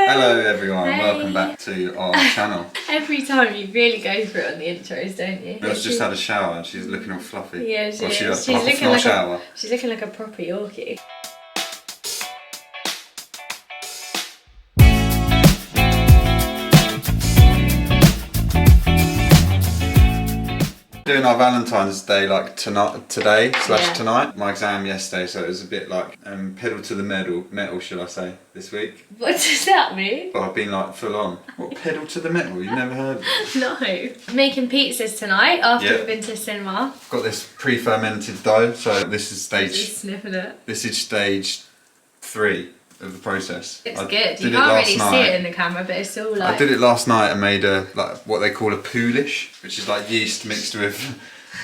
Hello everyone, Hey. welcome back to our channel. Every time you really go for it on the intros, don't you? Bill's just had a shower and she's looking all fluffy. Yeah, she is. She's looking like she's looking like a proper Yorkie. Doing our Valentine's Day like today / tonight. My exam yesterday, so it was a bit like pedal to the metal, shall I say, this week. What does that mean? But I've been like full on. What, pedal to the metal? You've never heard of it? No. Making pizzas tonight after we've been to the cinema. Got this pre-fermented dough, so this is Just sniffing it. This is stage 3 of the process. It's good. You can't really see it in the camera, but it's all like... I did it last night and made a like what they call a poolish, which is like yeast mixed with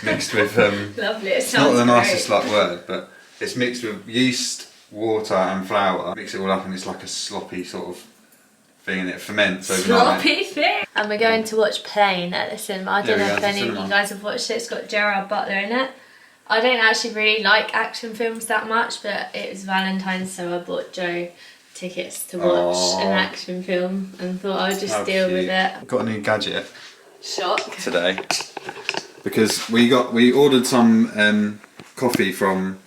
Lovely. It sounds not the great. nicest like word, but it's mixed with yeast, water and flour. Mix it all up and it's like a sloppy sort of thing, and it ferments overnight. Sloppy thing. And we're going to watch Plane at the cinema. I don't know if any of you guys have watched it. It's got Gerard Butler in it. I don't actually really like action films that much, but it was Valentine, so I bought Joe tickets to watch an action film and thought I'd just deal with it. Got a new gadget. Shock. Today. Because we ordered some coffee from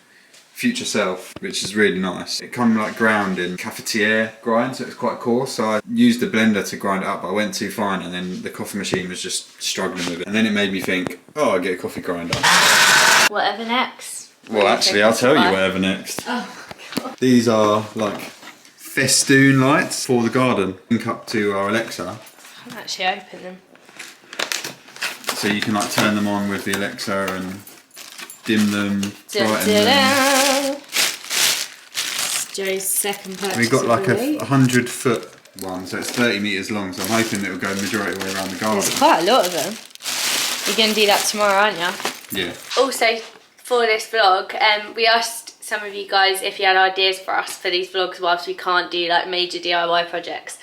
Future Self, which is really nice. It comes like ground in cafetiere grind, so it's quite coarse. So I used the blender to grind it up, but I went too fine, and then the coffee machine was just struggling with it. And then it made me think, oh, I'll get a coffee grinder. Whatever next? Well, actually, I'll tell you whatever next. Oh god. These are like festoon lights for the garden. Link up to our Alexa. I haven't actually opened them. So you can like turn them on with the Alexa and dim them, brighten them. It's Joe's second purchase. We've got like a 100-foot one, so it's 30 metres long, so I'm hoping it will go majority of the way around the garden. There's quite a lot of them. You're going to do that tomorrow, aren't you? Yeah. Also, for this vlog, we asked some of you guys if you had ideas for us for these vlogs whilst we can't do like major DIY projects.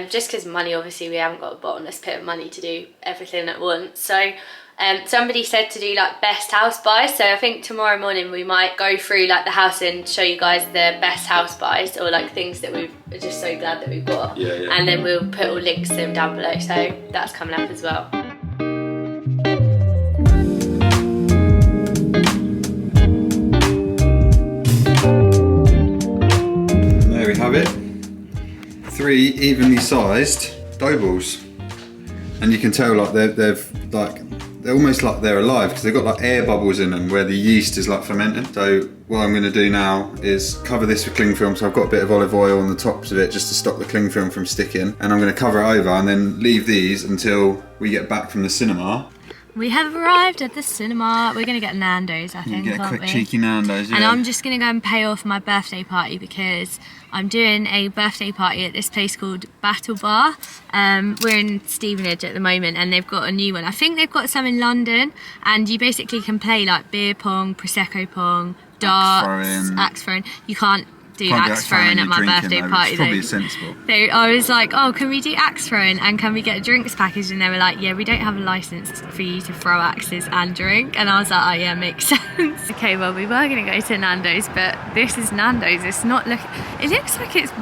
Just because money, obviously we haven't got a bottomless pit of money to do everything at once. So somebody said to do like best house buys, so I think tomorrow morning we might go through like the house and show you guys the best house buys, or like things that we're just so glad that we've got. Yeah. And then we'll put all links to them down below, so that's coming up as well. There we have it. 3 evenly sized dough balls, and you can tell like they're almost like they're alive because they've got like air bubbles in them where the yeast is like fermenting. So what I'm going to do now is cover this with cling film. So I've got a bit of olive oil on the tops of it just to stop the cling film from sticking, and I'm going to cover it over and then leave these until we get back from the cinema. We have arrived at the cinema. We're going to get Nando's, I think, Get a quick aren't we? cheeky Nando's. Yeah. And I'm just going to go and pay off my birthday party because I'm doing a birthday party at this place called Battle Bar. We're in Stevenage at the moment and they've got a new one. I think they've got some in London, and you basically can play like beer pong, prosecco pong, darts, axe throwing. You can't do axe throwing at my birthday party though. Probably sensible. So I was like, oh, can we do axe throwing and can we get a drinks package? And they were like, yeah, we don't have a license for you to throw axes and drink. And I was like, oh yeah, makes sense. Okay, well, we were gonna go to Nando's, but this is Nando's. It's not it looks like it's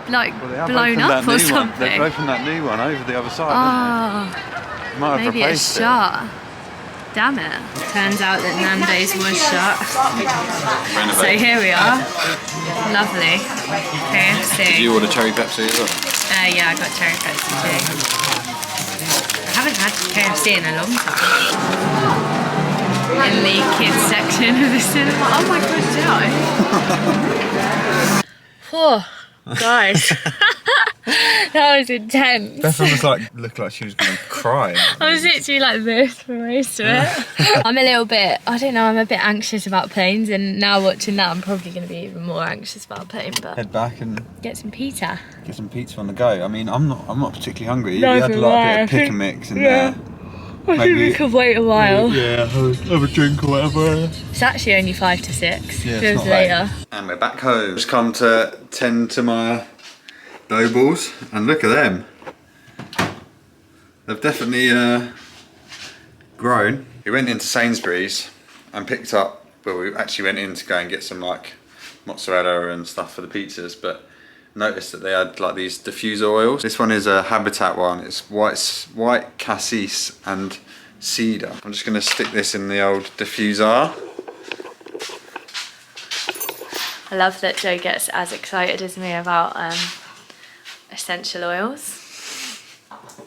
like blown up or something. They've opened that new one over the other side. Oh, might have maybe it's shut. Damn it. Turns out that Nando's was shut. So here we are. Lovely. KFC. Did you order cherry Pepsi as well? Yeah, I got cherry Pepsi too. I haven't had KFC in a long time. In the kids section of the cinema. Oh my god, Joe. Oh, guys. That was intense. Beth was like, looked like she was going to cry. I was literally like this for most of it. I'm a little bit, I don't know, I'm a bit anxious about planes, and now watching that I'm probably going to be even more anxious about a plane. But head back and get some pizza. Get some pizza on the go. I mean, I'm not particularly hungry. No, we had like a bit of pick and mix in there. I think we could wait a while. Yeah, have a drink or whatever. It's actually only 5 to 6. Yeah, feels later. And we're back home. Just come to tend to my dough balls, and look at them. They've definitely grown. We went into Sainsbury's and picked up, well, we actually went in to go and get some like mozzarella and stuff for the pizzas, but noticed that they had like these diffuser oils. This one is a Habitat one. It's white cassis and cedar. I'm just gonna stick this in the old diffuser. I love that Joe gets as excited as me about essential oils.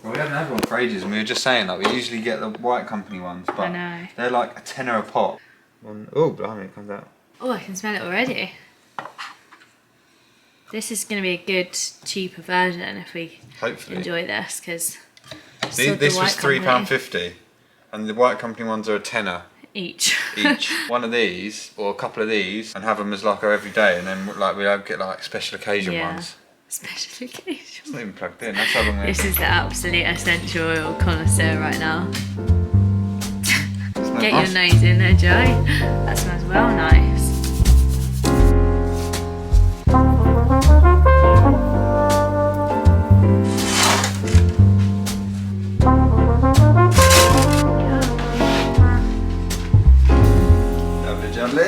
Well, we haven't had one for ages, and we were just saying that we usually get the White Company ones, but they're like a tenner a pop. Oh, blimey, it comes out. Oh, I can smell it already. This is going to be a good, cheaper version if we enjoy this, because this was £3.50, and the White Company ones are a tenner each. One of these or a couple of these, and have them as like our everyday, and then like we get like special occasion ones. Special occasion. It's not even plugged in. That's how long. This is the absolute essential oil connoisseur right now. Get your nose in there, Joe. That smells well nice. Lovely jubbly.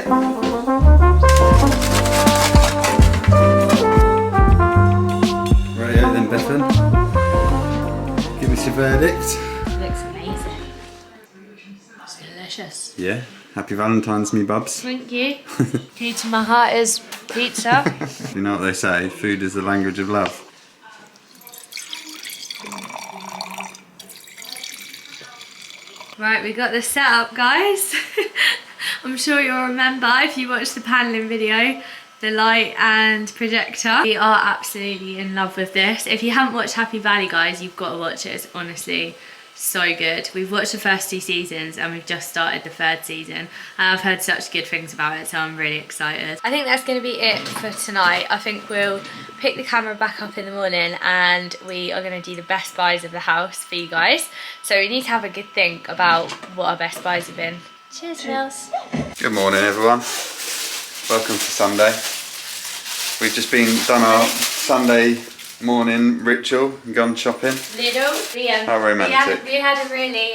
Rightio then, Bethan. Give us your verdict. Looks amazing. It's delicious. Yeah. Happy Valentine's, me bubs. Thank you. Key to my heart is pizza. You know what they say, food is the language of love. Right, we got this set up, guys. I'm sure you'll remember if you watched the paneling video, the light and projector. We are absolutely in love with this. If you haven't watched Happy Valley, guys, you've got to watch it. It's honestly so good. We've watched the first 2 seasons and we've just started the 3rd season, and I've heard such good things about it, so I'm really excited. I think that's going to be it for tonight. I think we'll pick the camera back up in the morning and we are going to do the best buys of the house for you guys. So we need to have a good think about what our best buys have been. Cheers, Nels. Good morning, everyone. Welcome to Sunday. We've just done our Sunday morning ritual and gone shopping. Lidl. How romantic. We had a really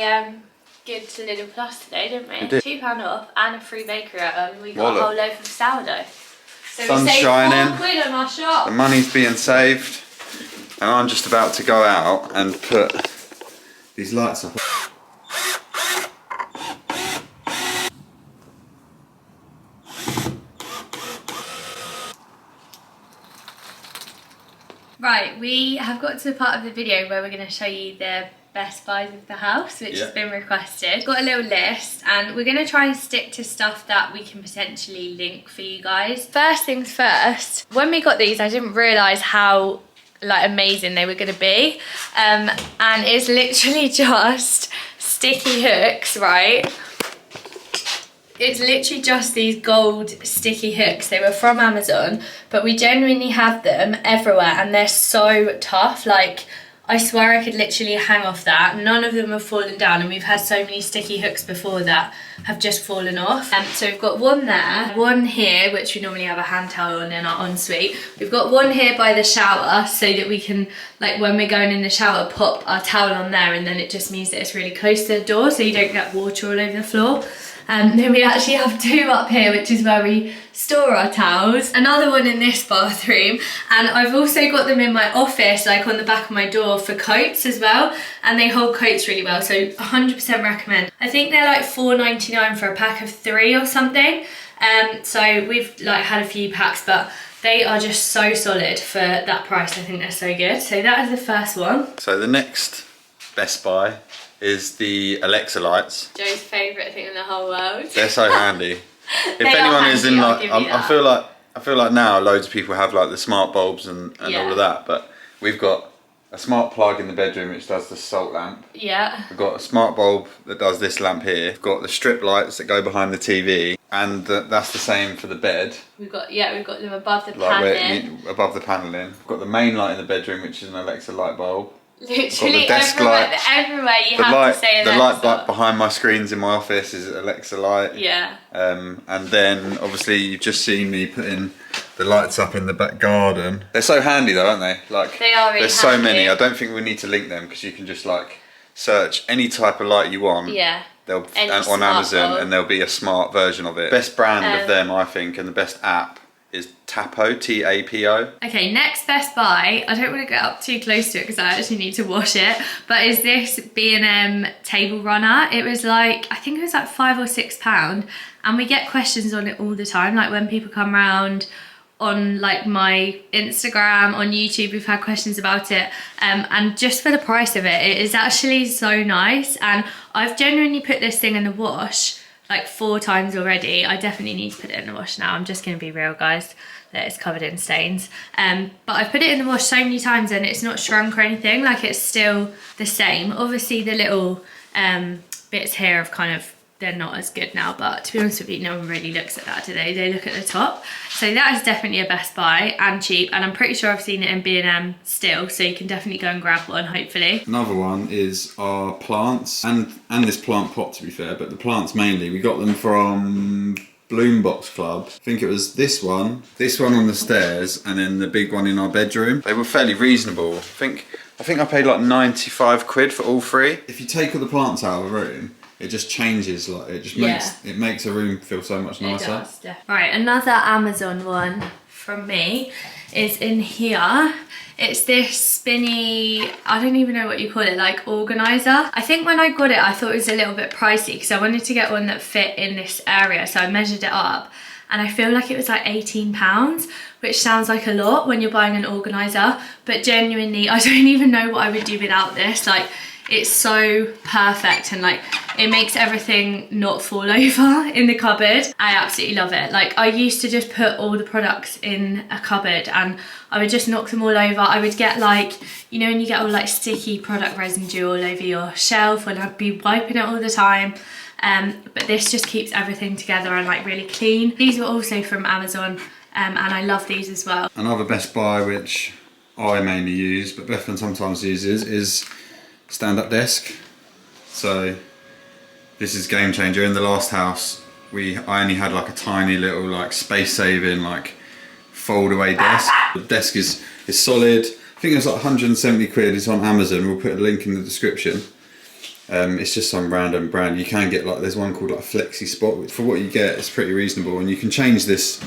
good Lidl Plus today, didn't we? We did. £2 off and a free bakery item. We got Wallop. a whole loaf of sourdough. So Sun's we saved shining. £4 on our shop. The money's being saved, and I'm just about to go out and put these lights up. Right, we have got to the part of the video where we're going to show you the best buys of the house, which has been requested. Got a little list, and we're going to try and stick to stuff that we can potentially link for you guys. First things first, when we got these, I didn't realise how like amazing they were going to be, and it's literally just sticky hooks, right? It's literally just these gold sticky hooks. They were from Amazon, but we genuinely have them everywhere and they're so tough. Like, I swear I could literally hang off that. None of them have fallen down, and we've had so many sticky hooks before that have just fallen off. So we've got one there, one here, which we normally have a hand towel on in our ensuite. We've got one here by the shower so that we can, like when we're going in the shower, pop our towel on there, and then it just means that it's really close to the door so you don't get water all over the floor. Then we actually have 2 up here, which is where we store our towels. Another one in this bathroom, and I've also got them in my office, like on the back of my door for coats as well, and they hold coats really well, so 100% recommend. I think they're like £4.99 for a pack of 3 or something. So we've like had a few packs, but they are just so solid for that price. I think they're so good. So that is the first one. So the next best buy is the Alexa lights. Joe's favourite thing in the whole world. They're so handy. If They anyone are is in handy, like, I'll give you I feel like now loads of people have like the smart bulbs and all of that, but we've got a smart plug in the bedroom which does the salt lamp. Yeah. We've got a smart bulb that does this lamp here. We've got the strip lights that go behind the TV, and that's the same for the bed. We've got them above the Like paneling. above the paneling. We've got the main light in the bedroom, which is an Alexa light bulb. Literally desk everywhere you have to say the Alexa. light behind my screens in my office is Alexa light. Yeah. And then obviously you've just seen me putting the lights up in the back garden. They're so handy though, aren't they? Like, they are really there's so handy. many. I don't think we need to link them because you can just like search any type of light you want. Yeah. On Amazon, and there'll be a smart version of it. Best brand of them, I think, and the best app is Tapo, T-A-P-O. Okay, next Best Buy, I don't want to get up too close to it because I actually need to wash it, but is this B&M table runner. It was like, I think it was like £5 or £6, and we get questions on it all the time, like when people come round on like my Instagram, on YouTube, we've had questions about it, and just for the price of it, it is actually so nice. And I've genuinely put this thing in the wash like 4 times already. I definitely need to put it in the wash now. I'm just gonna be real, guys, that it's covered in stains. But I've put it in the wash so many times and it's not shrunk or anything, like it's still the same. Obviously the little bits here have kind of, they're not as good now, but to be honest with you, no one really looks at that, do they? They look at the top. So that is definitely a Best Buy and cheap, and I'm pretty sure I've seen it in B&M still, so you can definitely go and grab one, hopefully. One is our plants, and this plant pot, to be fair, but the plants mainly, we got them from Bloombox Club. I think it was this one on the stairs, and then the big one in our bedroom. They were fairly reasonable. I think I paid like 95 quid for all 3. If you take all the plants out of the room, it just changes, like it just makes a room feel so much nicer. It does, definitely. Right, another Amazon one from me is in here. It's this spinny, I don't even know what you call it, like organizer. I think when I got it, I thought it was a little bit pricey because I wanted to get one that fit in this area, so I measured it up, and I feel like it was like £18, which sounds like a lot when you're buying an organizer, but genuinely, I don't even know what I would do without this. Like, it's so perfect, and like it makes everything not fall over in the cupboard. I absolutely love it. Like, I used to just put all the products in a cupboard and I would just knock them all over. I would get like, you know, when you get all like sticky product residue all over your shelf, and I'd be wiping it all the time. But this just keeps everything together and like really clean. These were also from Amazon, and I love these as well. Another Best Buy, which I mainly use, but Bethan sometimes uses, is stand-up desk. So this is game changer. In the last house, I only had like a tiny little like space-saving like fold-away desk. The desk is solid. I think it's like 170 quid. It's on Amazon. We'll put a link in the description. It's just some random brand. You can get like, there's one called like Flexi Spot. Which for what you get, it's pretty reasonable, and you can change this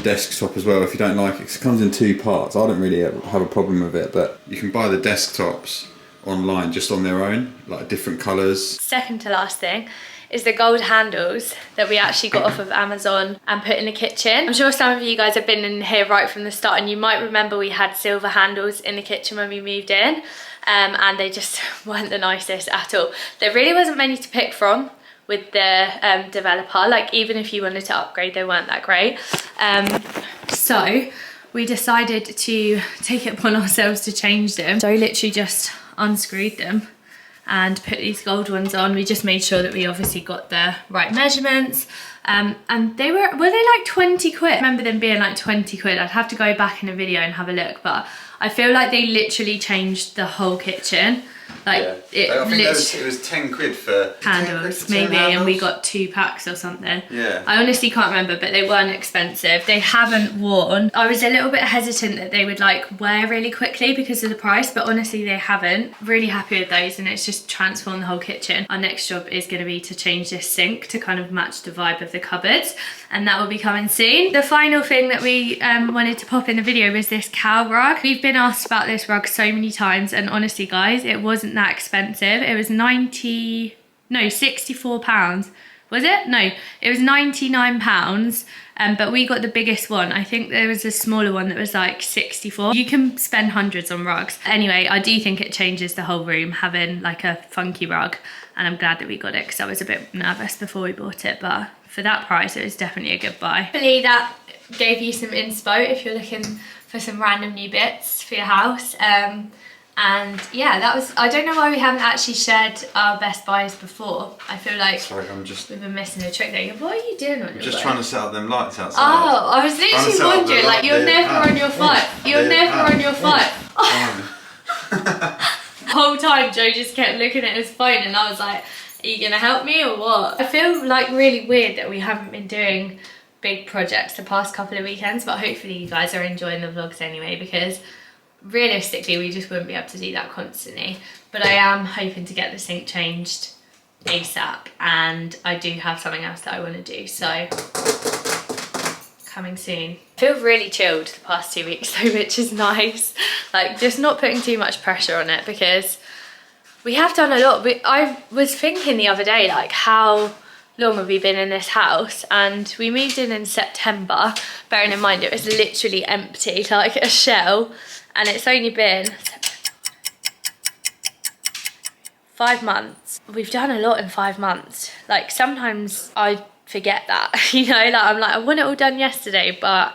desktop as well if you don't like it. It comes in 2 parts. I don't really have a problem with it, but you can buy the desktops online just on their own, like different colours. Second to last thing is the gold handles that we actually got off of Amazon and put in the kitchen. I'm sure some of you guys have been in here right from the start, and you might remember we had silver handles in the kitchen when we moved in, and they just weren't the nicest at all. There really wasn't many to pick from with the developer. Like, even if you wanted to upgrade, they weren't that great. So we decided to take it upon ourselves to change them. So I literally just unscrewed them and put these gold ones on. We just made sure that we obviously got the right measurements, and they were they like 20 quid? I remember them being like 20 quid. I'd have to go back in a video and have a look, but I feel like they literally changed the whole kitchen. Like, yeah. I think it was 10 quid for handles, maybe, and we got 2 packs or something. Yeah. I honestly can't remember, but they weren't expensive. They haven't worn. I was a little bit hesitant that they would like wear really quickly because of the price, but honestly they haven't. Really happy with those, and it's just transformed the whole kitchen. Our next job is going to be to change this sink to kind of match the vibe of the cupboards, and that will be coming soon. The final thing that we wanted to pop in the video was this cow rug. We've been asked about this rug so many times, and honestly guys, it wasn't that expensive. It was £64. Was it? No, it was £99. But we got the biggest one. I think there was a smaller one that was like 64. You can spend hundreds on rugs. Anyway, I do think it changes the whole room having like a funky rug, and I'm glad that we got it because I was a bit nervous before we bought it, but for that price it was definitely a good buy. Hopefully that gave you some inspo if you're looking for some random new bits for your house. And yeah, that was, I don't know why we haven't actually shared our best buys before. I feel like we've been missing a trick there. What are you doing on your just phone? Trying to set up them lights outside. Oh, I was literally wondering, like, you're never on your phone. You're never on your phone. The whole time Joe just kept looking at his phone, and I was like, are you gonna help me or what? I feel like really weird that we haven't been doing big projects the past couple of weekends, but hopefully you guys are enjoying the vlogs anyway, because realistically we just wouldn't be able to do that constantly. But I am hoping to get the sink changed ASAP, and I do have something else that I want to do, so coming soon. I feel really chilled the past 2 weeks though, which is nice. Like just not putting too much pressure on it because we have done a lot. I was thinking the other day, like how long have we been in this house? And we moved in September, bearing in mind it was literally empty, like a shell. And it's only been 5 months. We've done a lot in 5 months. Like sometimes I forget that, you know, like I'm like, I want it all done yesterday, but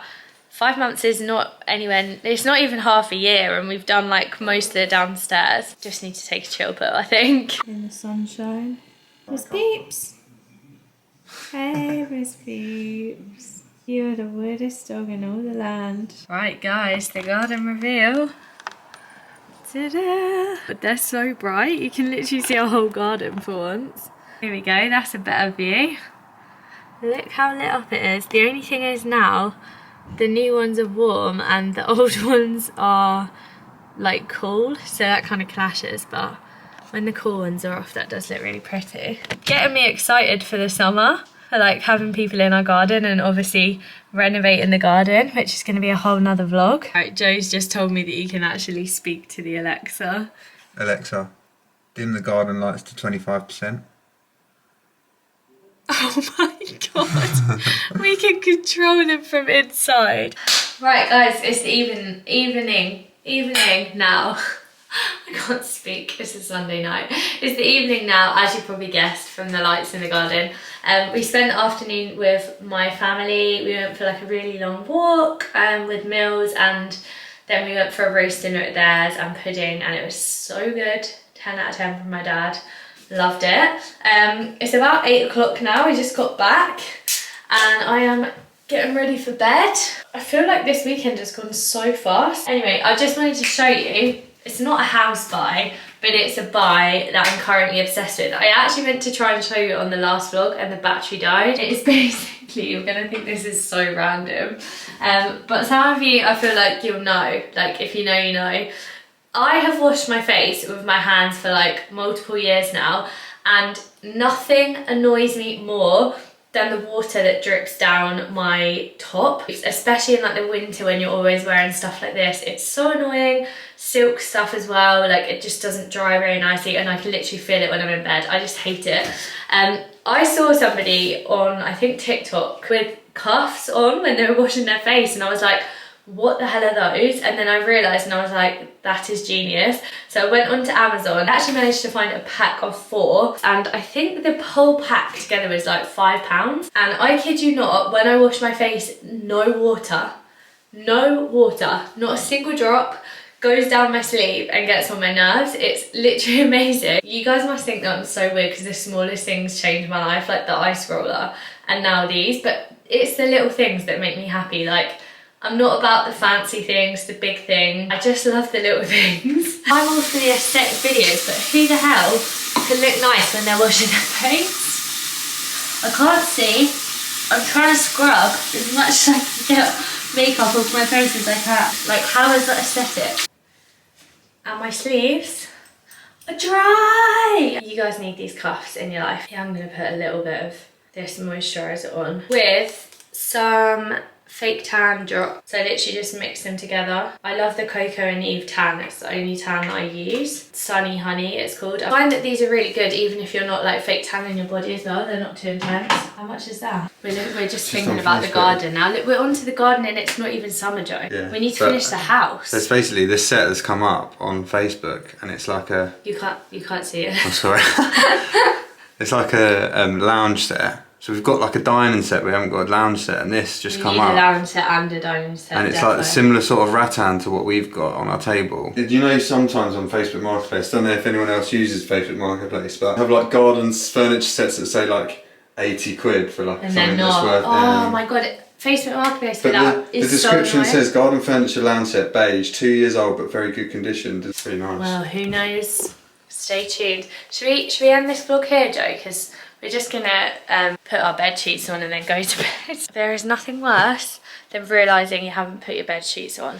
5 months is not anywhere, it's not even half a year, and we've done like most of the downstairs. Just need to take a chill pill, I think. In the sunshine. Miss Peeps. Hey, Miss Peeps. You're the weirdest dog in all the land. Right, guys, the garden reveal. Ta-da! But they're so bright, you can literally see our whole garden for once. Here we go, that's a better view. Look how lit up it is. The only thing is now, the new ones are warm and the old ones are like cool, so that kind of clashes, but when the cool ones are off, that does look really pretty. Getting me excited for the summer. I like having people in our garden and obviously renovating the garden, which is going to be a whole nother vlog. Right, Joe's just told me that you can actually speak to the Alexa. Alexa, dim the garden lights to 25%. Oh my god, we can control them from inside. Right guys, it's the evening now. I can't speak, it's a Sunday night. It's the evening now, as you probably guessed from the lights in the garden. We spent the afternoon with my family. We went for like a really long walk with meals, and then we went for a roast dinner at theirs and pudding, and it was so good. 10 out of 10 from my dad. Loved it. It's about 8 o'clock now. We just got back and I am getting ready for bed. I feel like this weekend has gone so fast. Anyway, I just wanted to show you, it's not a house buy, but it's a buy that I'm currently obsessed with. I actually meant to try and show you on the last vlog and the battery died. It is basically, you're gonna think this is so random, but some of you, I feel like you'll know, like if you know, you know. I have washed my face with my hands for like multiple years now, and nothing annoys me more than the water that drips down my top, especially in like the winter when you're always wearing stuff like this. It's so annoying. Silk stuff as well, like it just doesn't dry very nicely, and I can literally feel it when I'm in bed. I just hate it. I saw somebody on, I think TikTok, with cuffs on when they were washing their face, and I was like, what the hell are those? And then I realised, and I was like, that is genius. So I went onto Amazon. I actually managed to find a pack of 4, and I think the whole pack together was like £5. And I kid you not, when I wash my face, no water, not a single drop goes down my sleeve and gets on my nerves. It's literally amazing. You guys must think that I'm so weird because the smallest things change my life, like the ice roller and now these, but it's the little things that make me happy. Like, I'm not about the fancy things, the big thing. I just love the little things. I'm all for the aesthetic videos, but who the hell can look nice when they're washing their face? I can't see. I'm trying to scrub as much as I can get makeup off my face as I can. Like, how is that aesthetic? And my sleeves are dry. You guys need these cuffs in your life. Yeah, I'm gonna put a little bit of this moisturiser on with some fake tan drop. So I literally just mix them together. I love the Coco and Eve tan. It's the only tan that I use. Sunny Honey it's called. I find that these are really good even if you're not like fake tanning your body as well. They're not too intense. How much is that? We're just thinking about the garden now. Look, we're onto the garden and it's not even summer, Joe. Yeah, we need to finish the house. There's basically this set that's come up on Facebook, and it's like a... You can't see it. I'm sorry. It's like a lounge set. So we've got like a dining set, we haven't got a lounge set, and this just come up. A lounge set and a dining set. And it's like a similar sort of rattan to what we've got on our table. Did you know sometimes on Facebook Marketplace, I don't know if anyone else uses Facebook Marketplace, but have like gardens furniture sets that say like 80 quid for like something that's worth... Oh my god, Facebook Marketplace for that is so the description nice. says garden furniture lounge set, beige, 2 years old but very good condition. It's pretty nice. Well, who knows? Stay tuned. Should we end this vlog here, Joe? Because we're just gonna put our bed sheets on and then go to bed. There is nothing worse than realising you haven't put your bed sheets on.